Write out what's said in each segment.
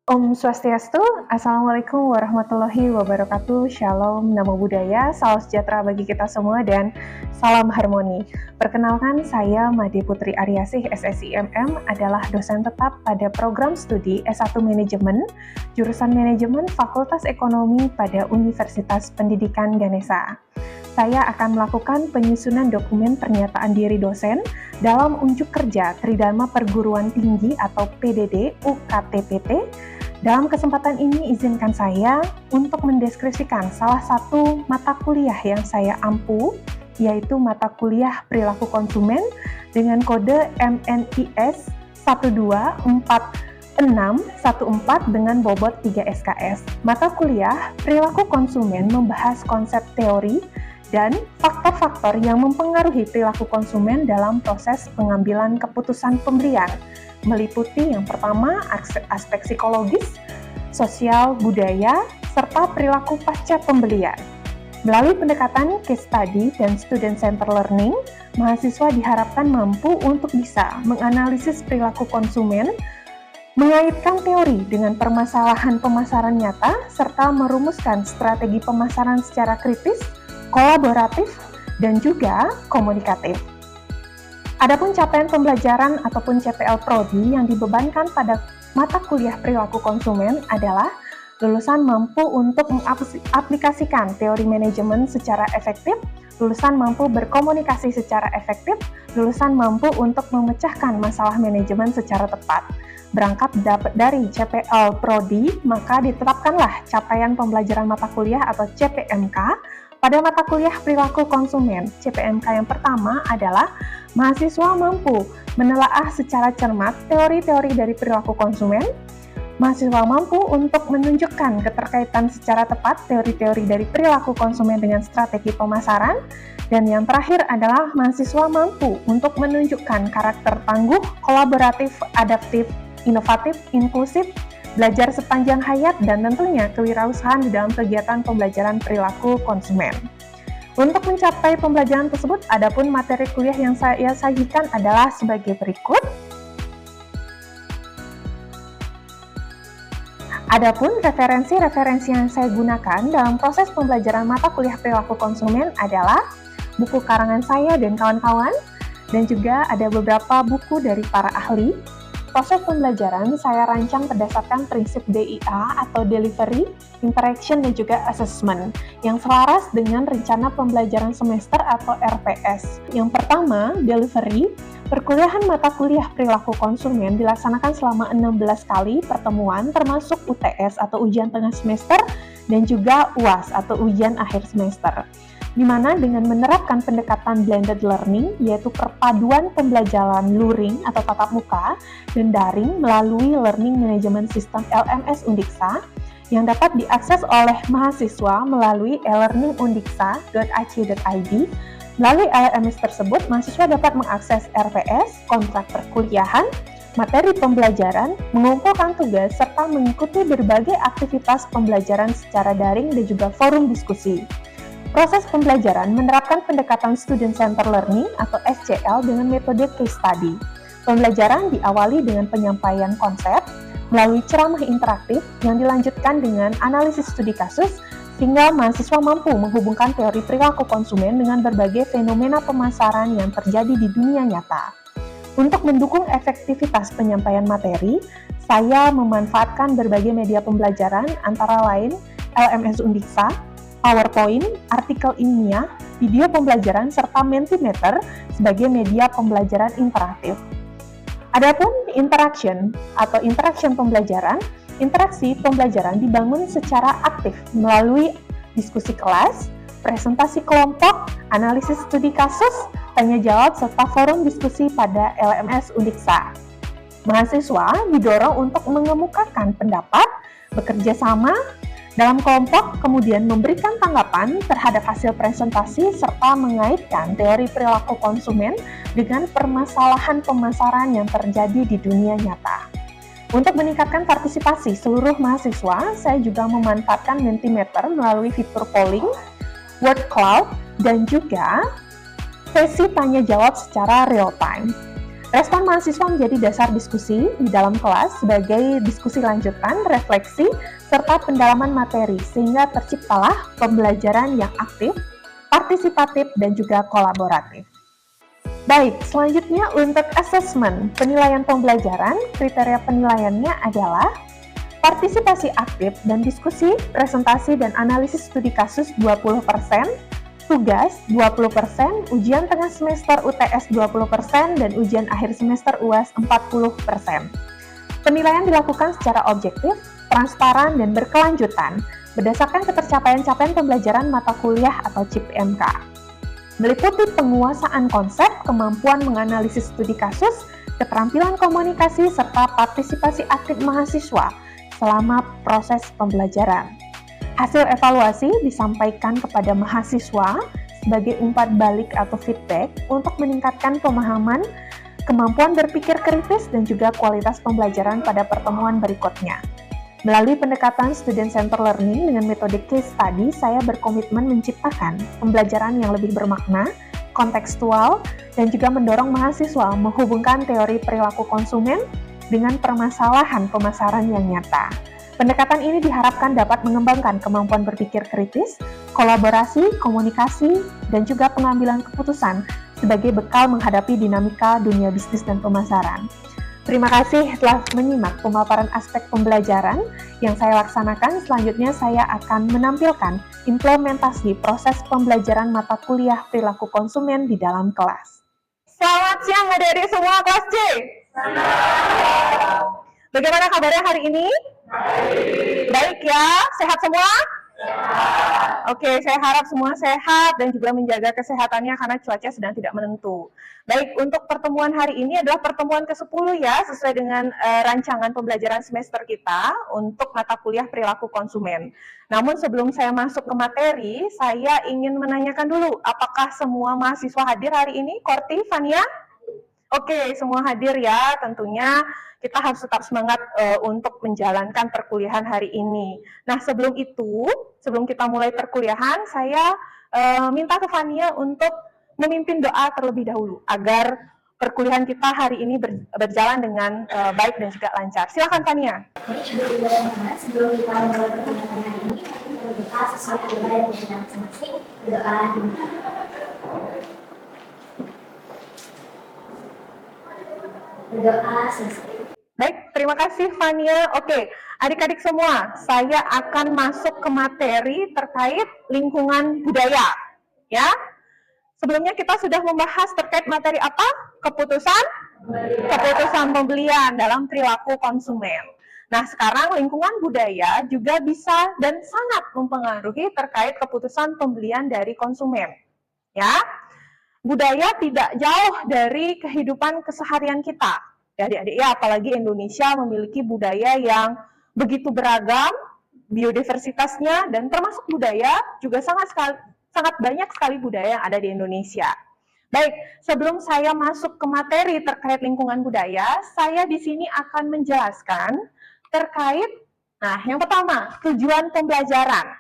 Om Swastiastu, Assalamualaikum warahmatullahi wabarakatuh, Shalom, Namo Buddhaya, salam sejahtera bagi kita semua, dan salam harmoni. Perkenalkan, saya Made Putri Aryasih, SSIMM, adalah dosen tetap pada program studi S1 Manajemen, jurusan Manajemen Fakultas Ekonomi pada Universitas Pendidikan Ganesha. Saya akan melakukan penyusunan dokumen pernyataan diri dosen dalam unjuk kerja Tridharma Perguruan Tinggi atau PDD UKTPT. Dalam kesempatan ini, izinkan saya untuk mendeskripsikan salah satu mata kuliah yang saya ampu, yaitu mata kuliah Perilaku Konsumen dengan kode MNIS 124614 dengan bobot 3 SKS. Mata kuliah Perilaku Konsumen membahas konsep teori dan faktor-faktor yang mempengaruhi perilaku konsumen dalam proses pengambilan keputusan pembelian, meliputi yang pertama aspek psikologis, sosial, budaya, serta perilaku pasca pembelian. Melalui pendekatan case study dan student center learning, mahasiswa diharapkan mampu untuk bisa menganalisis perilaku konsumen, mengaitkan teori dengan permasalahan pemasaran nyata, serta merumuskan strategi pemasaran secara kritis, kolaboratif, dan juga komunikatif. Adapun capaian pembelajaran ataupun CPL Prodi yang dibebankan pada mata kuliah perilaku konsumen adalah lulusan mampu untuk mengaplikasikan teori manajemen secara efektif, lulusan mampu berkomunikasi secara efektif, lulusan mampu untuk memecahkan masalah manajemen secara tepat. Berangkat dari CPL Prodi, maka ditetapkanlah capaian pembelajaran mata kuliah atau CPMK pada mata kuliah perilaku konsumen. CPMK yang pertama adalah mahasiswa mampu menelaah secara cermat teori-teori dari perilaku konsumen, mahasiswa mampu untuk menunjukkan keterkaitan secara tepat teori-teori dari perilaku konsumen dengan strategi pemasaran, dan yang terakhir adalah mahasiswa mampu untuk menunjukkan karakter tangguh, kolaboratif, adaptif, inovatif, inklusif, belajar sepanjang hayat, dan tentunya kewirausahaan di dalam kegiatan pembelajaran perilaku konsumen. Untuk mencapai pembelajaran tersebut, adapun materi kuliah yang saya sajikan adalah sebagai berikut. Adapun referensi-referensi yang saya gunakan dalam proses pembelajaran mata kuliah perilaku konsumen adalah buku karangan saya dan kawan-kawan, dan juga ada beberapa buku dari para ahli. Proses pembelajaran saya rancang berdasarkan prinsip DIA atau Delivery, Interaction, dan juga Assessment yang selaras dengan rencana pembelajaran semester atau RPS. Yang pertama, Delivery. Perkuliahan mata kuliah perilaku konsumen dilaksanakan selama 16 kali pertemuan termasuk UTS atau ujian tengah semester dan juga UAS atau ujian akhir semester, di mana dengan menerapkan pendekatan blended learning, yaitu perpaduan pembelajaran luring atau tatap muka dan daring melalui Learning Management System LMS Undiksa yang dapat diakses oleh mahasiswa melalui elearningundiksa.ac.id. Melalui LMS tersebut, mahasiswa dapat mengakses RPS, kontrak perkuliahan, materi pembelajaran, mengumpulkan tugas, serta mengikuti berbagai aktivitas pembelajaran secara daring dan juga forum diskusi. Proses pembelajaran menerapkan pendekatan Student Center Learning atau SCL dengan metode case study. Pembelajaran diawali dengan penyampaian konsep melalui ceramah interaktif yang dilanjutkan dengan analisis studi kasus, sehingga mahasiswa mampu menghubungkan teori perilaku konsumen dengan berbagai fenomena pemasaran yang terjadi di dunia nyata. Untuk mendukung efektivitas penyampaian materi, saya memanfaatkan berbagai media pembelajaran antara lain LMS Undiksa, PowerPoint, artikel ilmiah, video pembelajaran, serta Mentimeter sebagai media pembelajaran interaktif. Adapun interaction atau interaction pembelajaran, interaksi pembelajaran dibangun secara aktif melalui diskusi kelas, presentasi kelompok, analisis studi kasus, tanya jawab, serta forum diskusi pada LMS Undiksa. Mahasiswa didorong untuk mengemukakan pendapat, bekerja sama dalam kelompok, kemudian memberikan tanggapan terhadap hasil presentasi, serta mengaitkan teori perilaku konsumen dengan permasalahan pemasaran yang terjadi di dunia nyata. Untuk meningkatkan partisipasi seluruh mahasiswa, saya juga memanfaatkan Mentimeter melalui fitur polling, word cloud, dan juga sesi tanya jawab secara real time. Respon mahasiswa menjadi dasar diskusi di dalam kelas sebagai diskusi lanjutan, refleksi, serta pendalaman materi, sehingga terciptalah pembelajaran yang aktif, partisipatif, dan juga kolaboratif. Baik, selanjutnya untuk assessment, penilaian pembelajaran, kriteria penilaiannya adalah partisipasi aktif dan diskusi, presentasi dan analisis studi kasus 20%, tugas 20%, ujian tengah semester UTS 20%, dan ujian akhir semester UAS 40%. Penilaian dilakukan secara objektif, transparan, dan berkelanjutan berdasarkan ketercapaian capaian pembelajaran mata kuliah atau CIP-MK. Meliputi penguasaan konsep, kemampuan menganalisis studi kasus, keterampilan komunikasi, serta partisipasi aktif mahasiswa selama proses pembelajaran. Hasil evaluasi disampaikan kepada mahasiswa sebagai umpan balik atau feedback untuk meningkatkan pemahaman, kemampuan berpikir kritis, dan juga kualitas pembelajaran pada pertemuan berikutnya. Melalui pendekatan student center learning dengan metode case study, saya berkomitmen menciptakan pembelajaran yang lebih bermakna, kontekstual, dan juga mendorong mahasiswa menghubungkan teori perilaku konsumen dengan permasalahan pemasaran yang nyata. Pendekatan ini diharapkan dapat mengembangkan kemampuan berpikir kritis, kolaborasi, komunikasi, dan juga pengambilan keputusan sebagai bekal menghadapi dinamika dunia bisnis dan pemasaran. Terima kasih telah menyimak pemaparan aspek pembelajaran yang saya laksanakan. Selanjutnya saya akan menampilkan implementasi proses pembelajaran mata kuliah perilaku konsumen di dalam kelas. Selamat siang adik-adik semua kelas C. Bagaimana kabarnya hari ini? Baik ya, sehat semua? Oke, saya harap semua sehat dan juga menjaga kesehatannya karena cuaca sedang tidak menentu. Baik, untuk pertemuan hari ini adalah pertemuan ke-10 ya, sesuai dengan rancangan pembelajaran semester kita untuk mata kuliah perilaku konsumen. Namun sebelum saya masuk ke materi, saya ingin menanyakan dulu, apakah semua mahasiswa hadir hari ini? Korti, Fania? Oke, semua hadir ya, tentunya kita harus tetap semangat untuk menjalankan perkuliahan hari ini. Nah, sebelum itu, sebelum kita mulai perkuliahan, saya minta ke Fania untuk memimpin doa terlebih dahulu, agar perkuliahan kita hari ini berjalan dengan baik dan juga lancar. Silakan Fania. Sebelum kita memulai perkuliahan hari ini, kita berdoa sesuai agama dan keyakinan masing-masing. Berdoa selesai. Baik, terima kasih Fania. Oke, adik-adik semua, saya akan masuk ke materi terkait lingkungan budaya. Ya, sebelumnya kita sudah membahas terkait materi apa? Keputusan pembelian dalam perilaku konsumen. Nah, sekarang lingkungan budaya juga bisa dan sangat mempengaruhi terkait keputusan pembelian dari konsumen. Ya, budaya tidak jauh dari kehidupan keseharian kita. Ya, adik-adik ya, apalagi Indonesia memiliki budaya yang begitu beragam, biodiversitasnya, dan termasuk budaya juga sangat banyak sekali budaya yang ada di Indonesia. Baik, sebelum saya masuk ke materi terkait lingkungan budaya, saya di sini akan menjelaskan terkait, nah yang pertama, tujuan pembelajaran.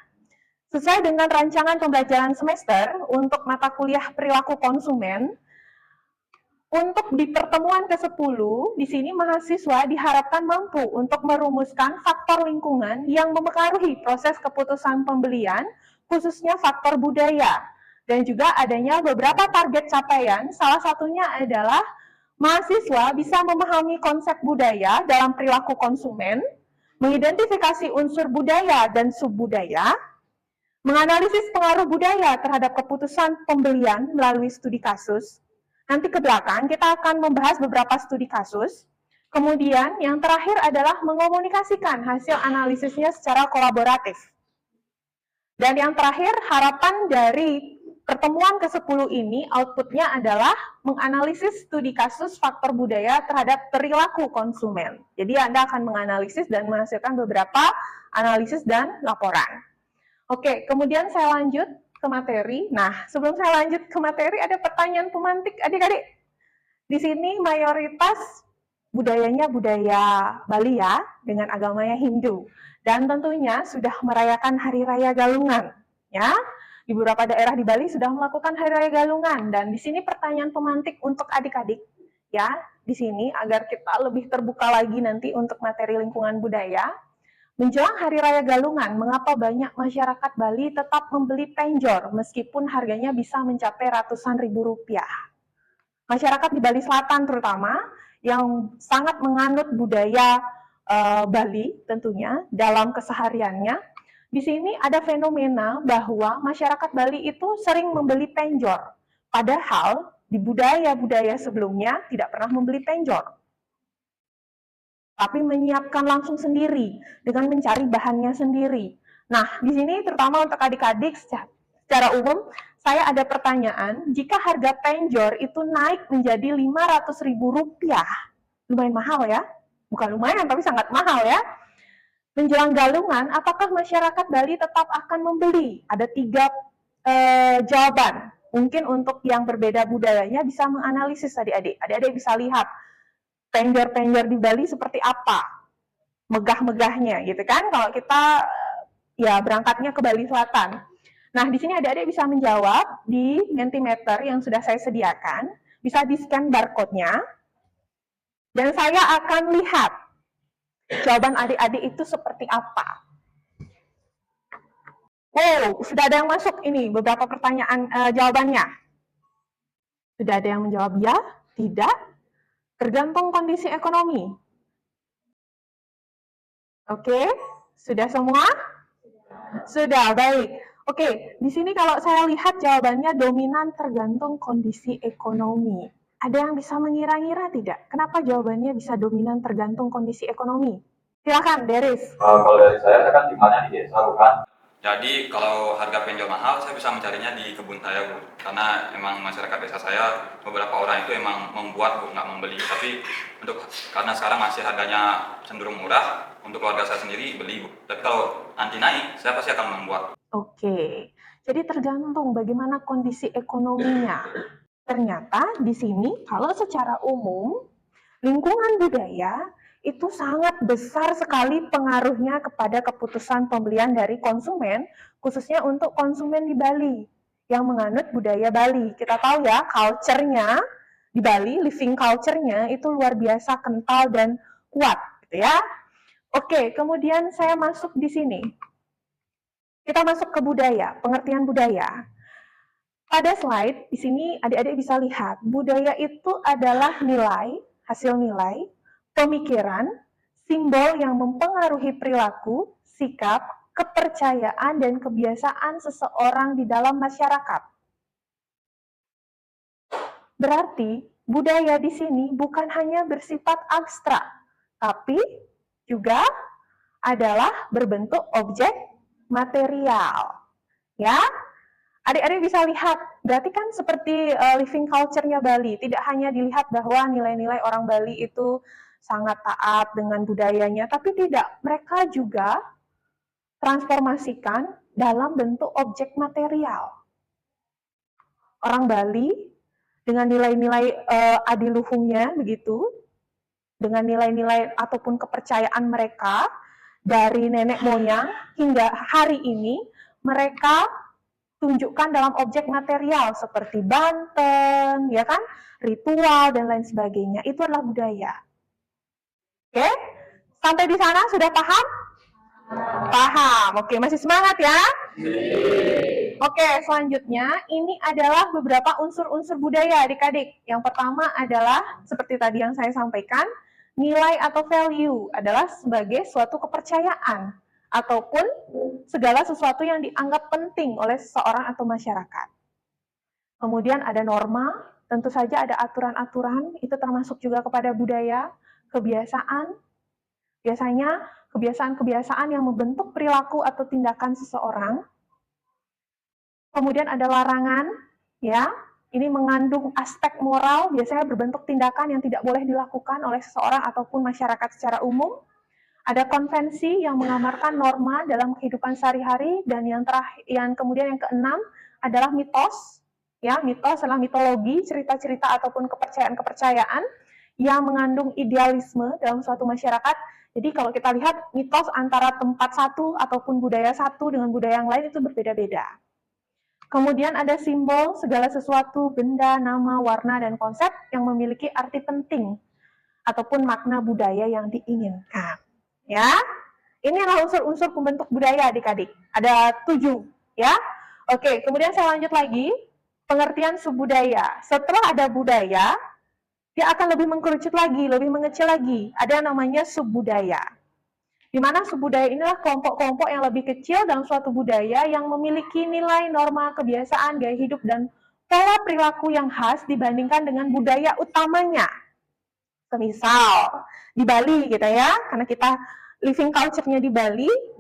Sesuai dengan rancangan pembelajaran semester untuk mata kuliah perilaku konsumen, untuk di pertemuan ke-10, di sini mahasiswa diharapkan mampu untuk merumuskan faktor lingkungan yang memengaruhi proses keputusan pembelian, khususnya faktor budaya. Dan juga adanya beberapa target capaian, salah satunya adalah mahasiswa bisa memahami konsep budaya dalam perilaku konsumen, mengidentifikasi unsur budaya dan subbudaya, menganalisis pengaruh budaya terhadap keputusan pembelian melalui studi kasus. Nanti ke belakang kita akan membahas beberapa studi kasus. Kemudian yang terakhir adalah mengomunikasikan hasil analisisnya secara kolaboratif. Dan yang terakhir, harapan dari pertemuan ke-10 ini outputnya adalah menganalisis studi kasus faktor budaya terhadap perilaku konsumen. Jadi Anda akan menganalisis dan menghasilkan beberapa analisis dan laporan. Oke, kemudian saya lanjut ke materi. Nah, sebelum saya lanjut ke materi, ada pertanyaan pemantik adik-adik. Di sini mayoritas budayanya budaya Bali ya, dengan agamanya Hindu. Dan tentunya sudah merayakan Hari Raya Galungan. Ya, di beberapa daerah di Bali sudah melakukan Hari Raya Galungan. Dan di sini pertanyaan pemantik untuk adik-adik. Ya, di sini agar kita lebih terbuka lagi nanti untuk materi lingkungan budaya. Menjelang Hari Raya Galungan, mengapa banyak masyarakat Bali tetap membeli penjor meskipun harganya bisa mencapai ratusan ribu rupiah? Masyarakat di Bali Selatan terutama yang sangat menganut budaya Bali tentunya dalam kesehariannya, di sini ada fenomena bahwa masyarakat Bali itu sering membeli penjor, padahal di budaya-budaya sebelumnya tidak pernah membeli penjor, tapi menyiapkan langsung sendiri dengan mencari bahannya sendiri. Nah, di sini terutama untuk adik-adik secara umum, saya ada pertanyaan, jika harga penjor itu naik menjadi Rp500.000, lumayan mahal ya? Bukan lumayan, tapi sangat mahal ya. Menjelang Galungan, apakah masyarakat Bali tetap akan membeli? Ada 3 jawaban. Mungkin untuk yang berbeda budayanya bisa menganalisis adik-adik. Adik-adik bisa lihat penjor-penjor di Bali seperti apa, megah-megahnya gitu kan. Kalau kita ya berangkatnya ke Bali Selatan. Nah, di sini adik-adik bisa menjawab di Mentimeter yang sudah saya sediakan. Bisa di-scan barcode-nya. Dan saya akan lihat jawaban adik-adik itu seperti apa. Oh, sudah ada yang masuk ini, beberapa pertanyaan jawabannya. Sudah ada yang menjawab ya, tidak, tergantung kondisi ekonomi. Oke, sudah semua? Sudah, baik. Oke, di sini kalau saya lihat jawabannya dominan tergantung kondisi ekonomi. Ada yang bisa mengira-ngira tidak? Kenapa jawabannya bisa dominan tergantung kondisi ekonomi? Silakan, Deris. Kalau dari saya kan tinggalnya di desa, bukan. Jadi kalau harga penjor mahal, saya bisa mencarinya di kebun saya, Bu. Karena emang masyarakat desa saya, beberapa orang itu emang membuat, Bu, nggak membeli. Tapi karena sekarang masih harganya cenderung murah, untuk keluarga saya sendiri beli, Bu. Tapi kalau nanti naik, saya pasti akan membuat. Oke, jadi tergantung bagaimana kondisi ekonominya. Ternyata di sini kalau secara umum lingkungan budaya itu sangat besar sekali pengaruhnya kepada keputusan pembelian dari konsumen, khususnya untuk konsumen di Bali yang menganut budaya Bali. Kita tahu ya, culture-nya di Bali, living culture-nya itu luar biasa kental dan kuat, gitu ya. Oke, kemudian saya masuk di sini. Kita masuk ke budaya, pengertian budaya. Pada slide, di sini adik-adik bisa lihat, budaya itu adalah nilai, hasil nilai, pemikiran, simbol yang mempengaruhi perilaku, sikap, kepercayaan, dan kebiasaan seseorang di dalam masyarakat. Berarti, budaya di sini bukan hanya bersifat abstrak, tapi juga adalah berbentuk objek material. Ya, adik-adik bisa lihat, berarti kan seperti living culture-nya Bali, tidak hanya dilihat bahwa nilai-nilai orang Bali itu sangat taat dengan budayanya, tapi tidak, mereka juga transformasikan dalam bentuk objek material. Orang Bali dengan nilai-nilai adiluhungnya begitu, dengan nilai-nilai ataupun kepercayaan mereka dari nenek moyang hingga hari ini, mereka tunjukkan dalam objek material seperti banten, ya kan, ritual dan lain sebagainya. Itu adalah budaya. Oke, sampai di sana sudah paham? Paham. Oke, masih semangat ya? Oke, selanjutnya ini adalah beberapa unsur-unsur budaya adik-adik. Yang pertama adalah seperti tadi yang saya sampaikan, nilai atau value adalah sebagai suatu kepercayaan ataupun segala sesuatu yang dianggap penting oleh seseorang atau masyarakat. Kemudian ada norma, tentu saja ada aturan-aturan, itu termasuk juga kepada budaya, kebiasaan, biasanya kebiasaan-kebiasaan yang membentuk perilaku atau tindakan seseorang. Kemudian ada larangan, ya, ini mengandung aspek moral, biasanya berbentuk tindakan yang tidak boleh dilakukan oleh seseorang ataupun masyarakat secara umum. Ada konvensi yang mengamarkan norma dalam kehidupan sehari-hari, dan yang kemudian yang keenam adalah mitos. Ya, mitos adalah mitologi, cerita-cerita ataupun kepercayaan-kepercayaan yang mengandung idealisme dalam suatu masyarakat. Jadi kalau kita lihat mitos antara tempat satu ataupun budaya satu dengan budaya yang lain itu berbeda-beda. Kemudian ada simbol, segala sesuatu, benda, nama, warna, dan konsep yang memiliki arti penting ataupun makna budaya yang diinginkan. Ya, ini adalah unsur-unsur pembentuk budaya adik-adik. Ada 7, ya. Oke, kemudian saya lanjut lagi. Pengertian subbudaya. Setelah ada budaya, dia akan lebih mengkerucut lagi, lebih mengecil lagi. Ada yang namanya subbudaya. Di mana subbudaya inilah kelompok-kelompok yang lebih kecil dalam suatu budaya yang memiliki nilai, norma, kebiasaan, gaya hidup, dan pola perilaku yang khas dibandingkan dengan budaya utamanya. Semisal, di Bali gitu ya, karena kita living culture-nya di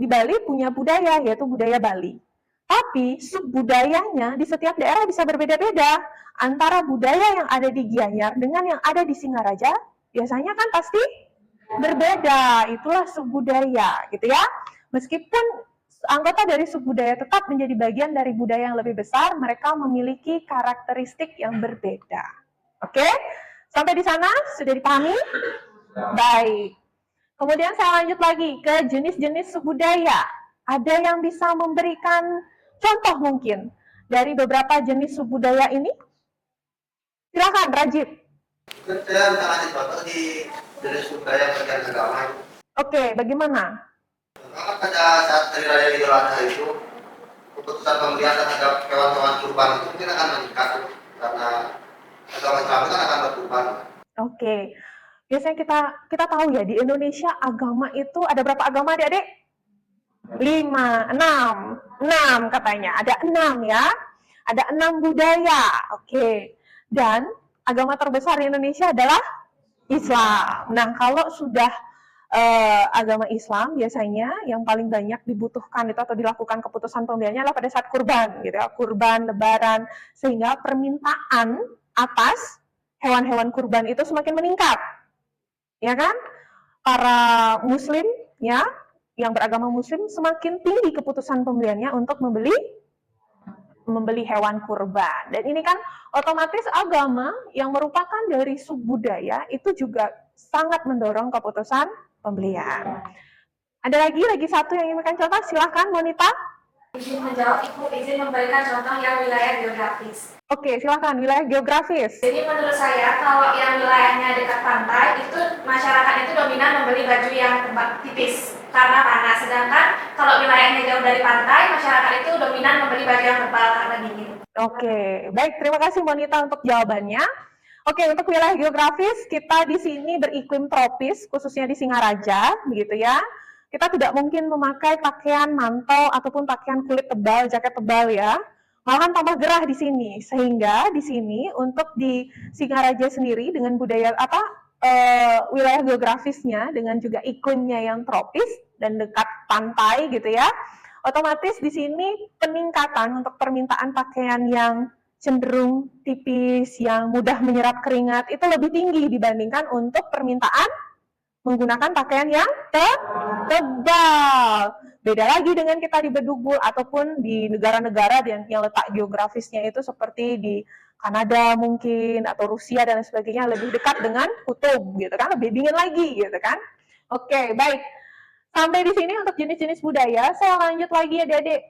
Bali punya budaya, yaitu budaya Bali. Tapi subbudayanya di setiap daerah bisa berbeda-beda. Antara budaya yang ada di Gianyar dengan yang ada di Singaraja, biasanya kan pasti berbeda. Itulah subbudaya, gitu ya. Meskipun anggota dari subbudaya tetap menjadi bagian dari budaya yang lebih besar, mereka memiliki karakteristik yang berbeda. Oke? Sampai di sana sudah dipahami? Baik. Kemudian saya lanjut lagi ke jenis-jenis subbudaya. Ada yang bisa memberikan contoh mungkin dari beberapa jenis subbudaya ini? Silakan, Rajib. Saya bisa ngasih contoh di jenis budaya bagian agama. Oke, bagaimana? Karena pada saat hari raya Idul Adha itu, keputusan pembelian terhadap hewan-hewan kurban itu mungkin akan meningkat karena agama Islam itu kan akan berkurban. Oke. Biasanya kita tahu ya, di Indonesia agama itu ada berapa agama, Adik-adik? 5, 6 katanya. Ada 6 ya. Ada 6 budaya. Oke. Dan agama terbesar di Indonesia adalah Islam. Nah, kalau sudah agama Islam, biasanya yang paling banyak dibutuhkan itu atau dilakukan keputusan pembeliannya adalah pada saat kurban, gitu ya, kurban, lebaran, sehingga permintaan atas hewan-hewan kurban itu semakin meningkat, ya kan? Para Muslim, ya, yang beragama Muslim semakin tinggi keputusan pembeliannya untuk membeli hewan kurban. Dan ini kan otomatis agama yang merupakan dari subbudaya itu juga sangat mendorong keputusan pembelian. Ada lagi satu yang ingin memberikan contoh, silahkan Monita. Izin menjawab, Ibu, izin memberikan contoh yang wilayah geografis. Oke, silahkan, wilayah geografis. Jadi menurut saya, kalau yang wilayahnya dekat pantai, itu masyarakat itu dominan membeli baju yang tipis karena panas. Sedangkan kalau wilayahnya jauh dari pantai, masyarakat itu dominan membeli baju yang tebal karena dingin. Oke, baik, terima kasih Monita untuk jawabannya. Oke, untuk wilayah geografis, kita di sini beriklim tropis, khususnya di Singaraja, begitu ya. Kita tidak mungkin memakai pakaian mantel ataupun pakaian kulit tebal, jaket tebal ya. Malahan tambah gerah di sini, sehingga di sini untuk di Singaraja sendiri dengan budaya wilayah geografisnya dengan juga iklimnya yang tropis dan dekat pantai gitu ya. Otomatis di sini peningkatan untuk permintaan pakaian yang cenderung tipis, yang mudah menyerap keringat itu lebih tinggi dibandingkan untuk permintaan menggunakan pakaian yang tebal. Beda lagi dengan kita di Bedugul ataupun di negara-negara yang letak geografisnya itu seperti di Kanada mungkin atau Rusia dan sebagainya, lebih dekat dengan kutub gitu kan, lebih dingin lagi gitu kan. Oke, baik. Sampai di sini untuk jenis-jenis budaya. Saya lanjut lagi adik-adik.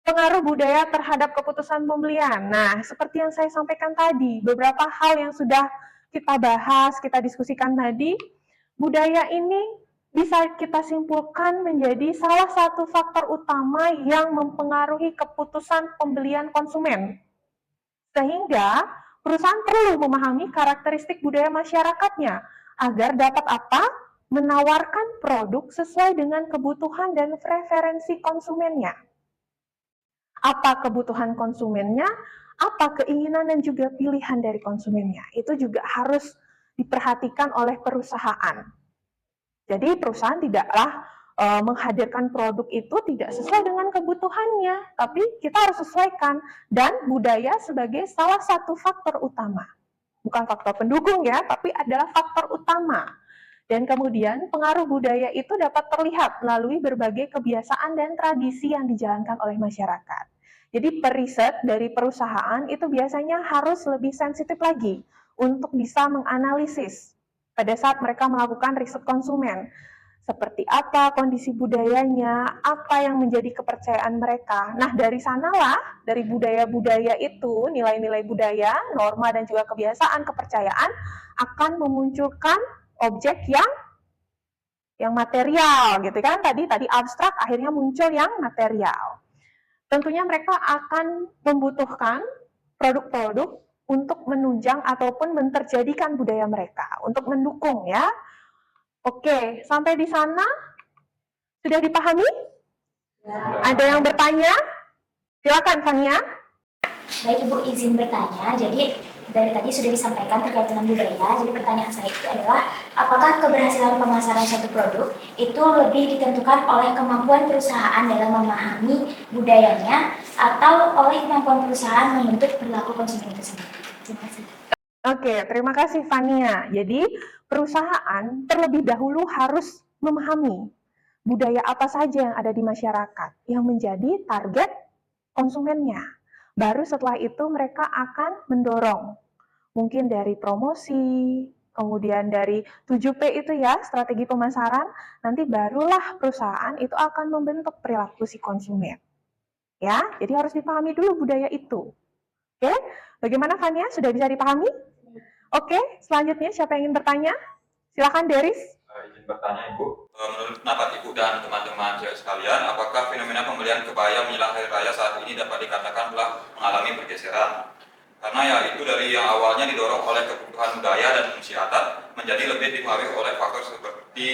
Pengaruh budaya terhadap keputusan pembelian. Nah, seperti yang saya sampaikan tadi, beberapa hal yang sudah kita bahas, kita diskusikan tadi, budaya ini bisa kita simpulkan menjadi salah satu faktor utama yang mempengaruhi keputusan pembelian konsumen. Sehingga perusahaan perlu memahami karakteristik budaya masyarakatnya agar dapat menawarkan produk sesuai dengan kebutuhan dan preferensi konsumennya. Apa kebutuhan konsumennya, apa keinginan dan juga pilihan dari konsumennya. Itu juga harus diperhatikan oleh perusahaan. Jadi perusahaan tidaklah menghadirkan produk itu tidak sesuai dengan kebutuhannya, tapi kita harus sesuaikan, dan budaya sebagai salah satu faktor utama. Bukan faktor pendukung ya, tapi adalah faktor utama. Dan kemudian pengaruh budaya itu dapat terlihat melalui berbagai kebiasaan dan tradisi yang dijalankan oleh masyarakat. Jadi periset dari perusahaan itu biasanya harus lebih sensitif lagi untuk bisa menganalisis pada saat mereka melakukan riset konsumen. seperti apa kondisi budayanya, apa yang menjadi kepercayaan mereka. Nah, dari sanalah, dari budaya-budaya itu, nilai-nilai budaya, norma dan juga kebiasaan, kepercayaan akan memunculkan objek yang material gitu kan. Tadi abstrak, akhirnya muncul yang material. Tentunya mereka akan membutuhkan produk-produk untuk menunjang ataupun menterjadikan budaya mereka, untuk mendukung ya. Oke, sampai di sana sudah dipahami? Ya. Ada yang bertanya? Silakan, Fania. Baik, Ibu izin bertanya. Jadi dari tadi sudah disampaikan terkait dengan budaya. Jadi pertanyaan saya itu adalah, apakah keberhasilan pemasaran suatu produk itu lebih ditentukan oleh kemampuan perusahaan dalam memahami budayanya atau oleh kemampuan perusahaan membentuk perilaku konsumen itu sendiri? Terima kasih. Oke, terima kasih Fania. Jadi perusahaan terlebih dahulu harus memahami budaya apa saja yang ada di masyarakat yang menjadi target konsumennya. Baru setelah itu mereka akan mendorong, mungkin dari promosi, kemudian dari 7P itu ya, strategi pemasaran, nanti barulah perusahaan itu akan membentuk perilaku si konsumen. Ya, jadi harus dipahami dulu budaya itu. Oke, bagaimana Fania? Sudah bisa dipahami? Oke, selanjutnya siapa yang ingin bertanya? Silakan Deris. Izin bertanya Ibu, menurut pendapat Ibu dan teman-teman cewek sekalian, apakah fenomena pembelian kebaya menjelang hari raya saat ini dapat dikatakan telah mengalami pergeseran? Karena ya itu dari yang awalnya didorong oleh kebutuhan budaya dan fungsi adat menjadi lebih dipengaruhi oleh faktor seperti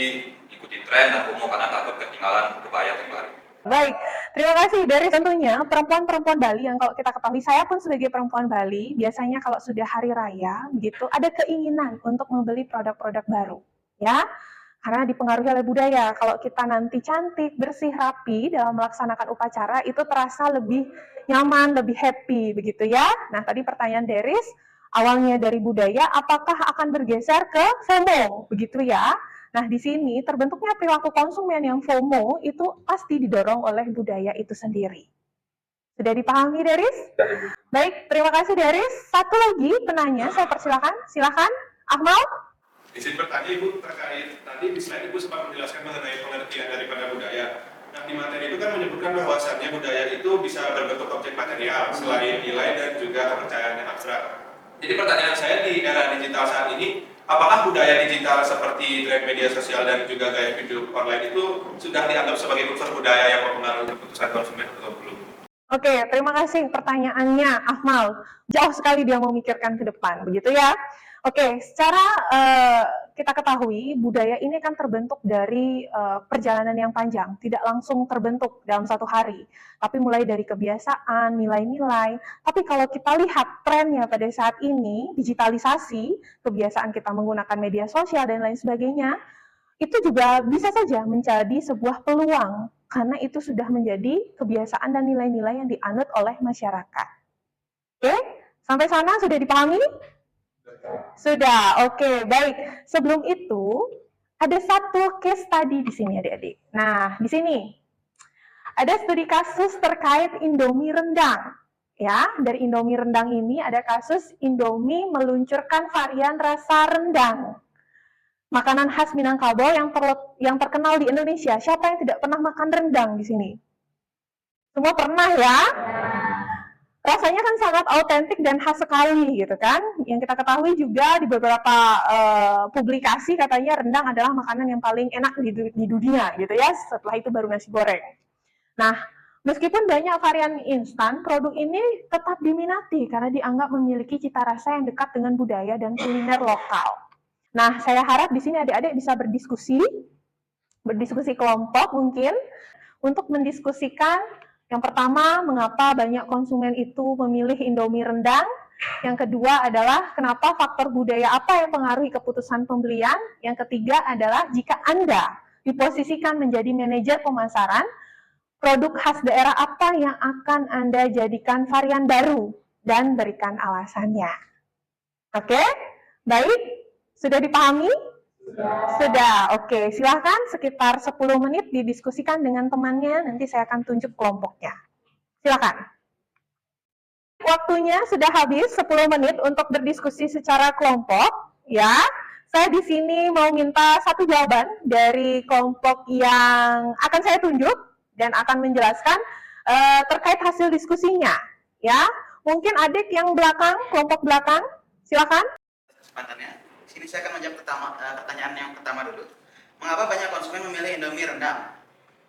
ikuti tren dan umum karena takut ketinggalan kebaya terbaru. Baik, terima kasih. Dari tentunya perempuan-perempuan Bali yang kalau kita ketahui, saya pun sebagai perempuan Bali, biasanya kalau sudah hari raya, begitu, ada keinginan untuk membeli produk-produk baru, ya. Karena dipengaruhi oleh budaya. Kalau kita nanti cantik, bersih, rapi dalam melaksanakan upacara, itu terasa lebih nyaman, lebih happy, begitu ya. Nah, tadi pertanyaan Deris, awalnya dari budaya, apakah akan bergeser ke FOMO, begitu ya. Nah, di sini terbentuknya perilaku konsumen yang FOMO itu pasti didorong oleh budaya itu sendiri. Sudah dipahami, Deris? Baik, terima kasih, Deris. Satu lagi penanya, saya persilakan. Silakan, Akmal. Izin bertanya Ibu, terkait tadi di slide Ibu sempat menjelaskan mengenai pengertian daripada budaya. Nah, di materi itu kan menyebutkan bahwasannya budaya itu bisa berbentuk objek material, selain nilai dan juga kepercayaan yang abstrak. Jadi pertanyaan saya di era digital saat ini, apakah budaya digital seperti tren media sosial dan juga gaya hidup online itu sudah dianggap sebagai unsur budaya yang mempengaruhi keputusan konsumen atau belum? Oke, terima kasih pertanyaannya, Akmal. Jauh sekali dia memikirkan ke depan, begitu ya. Oke, secara kita ketahui budaya ini kan terbentuk dari perjalanan yang panjang, tidak langsung terbentuk dalam satu hari, tapi mulai dari kebiasaan, nilai-nilai. Tapi kalau kita lihat trennya pada saat ini, digitalisasi, kebiasaan kita menggunakan media sosial dan lain sebagainya, itu juga bisa saja menjadi sebuah peluang, karena itu sudah menjadi kebiasaan dan nilai-nilai yang dianut oleh masyarakat. Oke, sampai sana sudah dipahami? Sudah, oke, baik. Sebelum itu, ada satu case study di sini, adik-adik. Nah, di sini ada studi kasus terkait Indomie rendang. Ya, dari Indomie rendang ini ada kasus Indomie meluncurkan varian rasa rendang. Makanan khas Minangkabau yang terkenal di Indonesia. Siapa yang tidak pernah makan rendang di sini? Semua pernah ya? Rasanya kan sangat autentik dan khas sekali gitu kan. Yang kita ketahui juga di beberapa publikasi katanya rendang adalah makanan yang paling enak di dunia gitu ya. Setelah itu baru nasi goreng. Nah, meskipun banyak varian instan, produk ini tetap diminati karena dianggap memiliki cita rasa yang dekat dengan budaya dan kuliner lokal. Nah, saya harap di sini adik-adik bisa berdiskusi kelompok mungkin untuk mendiskusikan. Yang pertama, mengapa banyak konsumen itu memilih Indomie rendang. Yang kedua adalah kenapa faktor budaya apa yang mempengaruhi keputusan pembelian. Yang ketiga adalah jika Anda diposisikan menjadi manajer pemasaran, produk khas daerah apa yang akan Anda jadikan varian baru dan berikan alasannya. Oke, baik, sudah dipahami? Sudah, oke. Silahkan sekitar 10 menit didiskusikan dengan temannya, nanti saya akan tunjuk kelompoknya. Silakan. Waktunya sudah habis 10 menit untuk berdiskusi secara kelompok, ya. saya di sini mau minta satu jawaban dari kelompok yang akan saya tunjuk dan akan menjelaskan terkait hasil diskusinya. Ya, mungkin adik yang belakang, kelompok belakang, silakan. Kesempatannya, sini saya akan menjawab pertanyaan yang pertama dulu. Mengapa banyak konsumen memilih Indomie rendang?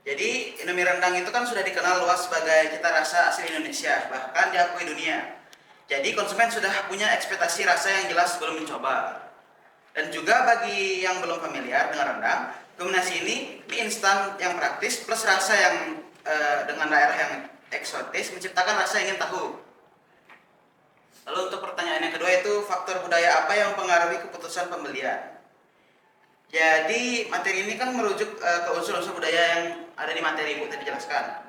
Jadi Indomie rendang itu kan sudah dikenal luas sebagai cita rasa asli Indonesia, bahkan diakui dunia. Jadi konsumen sudah punya ekspektasi rasa yang jelas sebelum mencoba. Dan juga bagi yang belum familiar dengan rendang, kombinasi ini mie instan yang praktis plus rasa yang dengan daerah yang eksotis menciptakan rasa ingin tahu. Lalu untuk pertanyaan yang kedua itu faktor budaya apa yang mempengaruhi keputusan pembelian? Jadi materi ini kan merujuk ke unsur-unsur budaya yang ada di materi Ibu tadi jelaskan.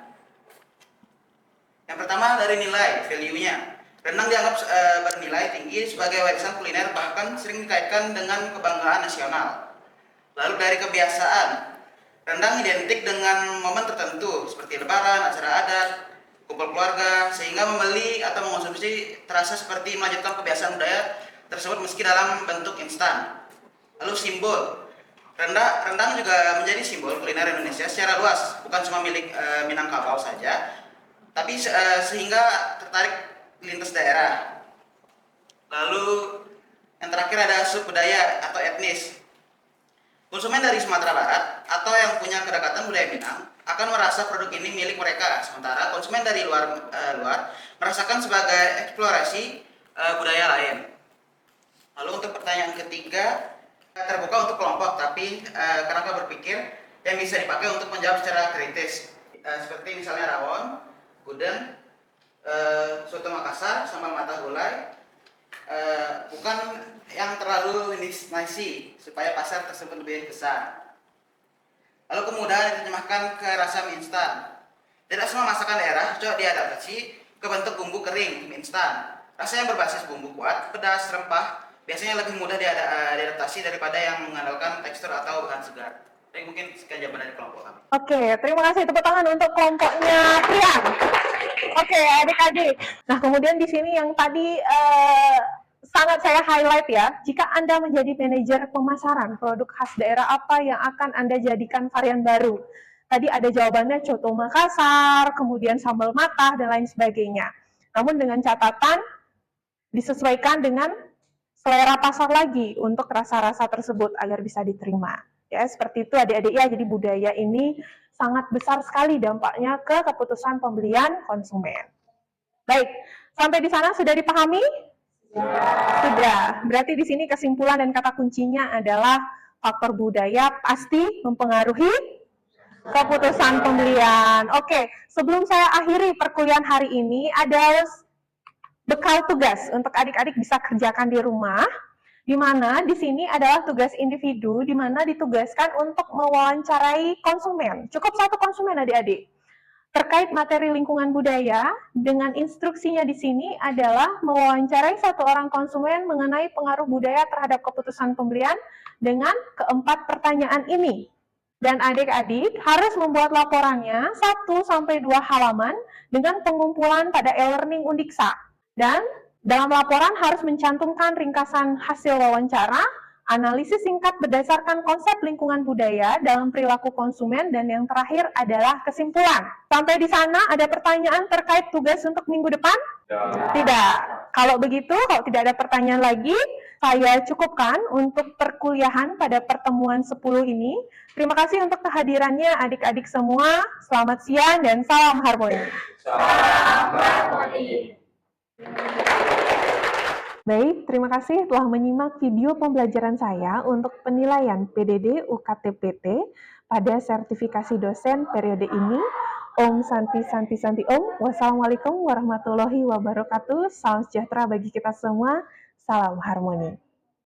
Yang pertama dari nilai, value-nya. Rendang dianggap bernilai tinggi sebagai warisan kuliner, bahkan sering dikaitkan dengan kebanggaan nasional. Lalu dari kebiasaan, rendang identik dengan momen tertentu seperti lebaran, acara adat, kumpul keluarga, sehingga membeli atau mengonsumsi terasa seperti melanjutkan kebiasaan budaya tersebut meski dalam bentuk instan. Lalu simbol, rendang juga menjadi simbol kuliner Indonesia secara luas, bukan cuma milik Minangkabau saja, tapi sehingga tertarik lintas daerah. Lalu yang terakhir ada sub budaya atau etnis. Konsumen dari Sumatera Barat atau yang punya kedekatan budaya Minang akan merasa produk ini milik mereka, sementara konsumen dari luar merasakan sebagai eksplorasi budaya lain. Lalu untuk pertanyaan ketiga, terbuka untuk kelompok, tapi kerangka berpikir yang bisa dipakai untuk menjawab secara kritis, seperti misalnya rawon, gudeg, soto Makassar, sambal mata gulai, bukan yang terlalu nasi supaya pasar tersebut lebih besar. Lalu kemudian diterjemahkan ke rasa mie instan. Tidak semua masakan daerah cocok diadaptasi ke bentuk bumbu kering mie instan. Rasa yang berbasis bumbu kuat, pedas, rempah biasanya lebih mudah diadaptasi daripada yang mengandalkan tekstur atau bahan segar. Jadi mungkin sekian jawaban dari kelompok kami. Oke, terima kasih, tepuk tangan untuk kelompoknya Priang. Oke, adik-adik. Nah, kemudian di sini yang tadi sangat saya highlight ya, jika Anda menjadi manajer pemasaran produk khas daerah apa yang akan Anda jadikan varian baru? Tadi ada jawabannya coto Makassar, kemudian sambal matah, dan lain sebagainya. Namun dengan catatan disesuaikan dengan selera pasar lagi untuk rasa-rasa tersebut agar bisa diterima. Ya, seperti itu adik-adik ya, jadi budaya ini sangat besar sekali dampaknya ke keputusan pembelian konsumen. Baik, sampai di sana sudah dipahami? Sudah. Berarti di sini kesimpulan dan kata kuncinya adalah faktor budaya pasti mempengaruhi keputusan pembelian. Oke, sebelum saya akhiri perkuliahan hari ini, ada bekal tugas untuk adik-adik bisa kerjakan di rumah, di mana di sini adalah tugas individu, di mana ditugaskan untuk mewawancarai konsumen. Cukup satu konsumen adik-adik. Terkait materi lingkungan budaya, dengan instruksinya di sini adalah mewawancarai satu orang konsumen mengenai pengaruh budaya terhadap keputusan pembelian dengan keempat pertanyaan ini. Dan adik-adik harus membuat laporannya 1-2 halaman dengan pengumpulan pada e-learning Undiksa. Dan dalam laporan harus mencantumkan ringkasan hasil wawancara, analisis singkat berdasarkan konsep lingkungan budaya dalam perilaku konsumen, dan yang terakhir adalah kesimpulan. Sampai di sana ada pertanyaan terkait tugas untuk minggu depan? Tidak. Kalau begitu, kalau tidak ada pertanyaan lagi, saya cukupkan untuk perkuliahan pada pertemuan 10 ini. Terima kasih untuk kehadirannya adik-adik semua. Selamat siang dan salam harmoni. Salam harmoni. Baik, terima kasih telah menyimak video pembelajaran saya untuk penilaian PDD UKT-PT pada sertifikasi dosen periode ini. Om Santi Santi Santi Om. Wassalamualaikum warahmatullahi wabarakatuh. Salam sejahtera bagi kita semua. Salam harmoni.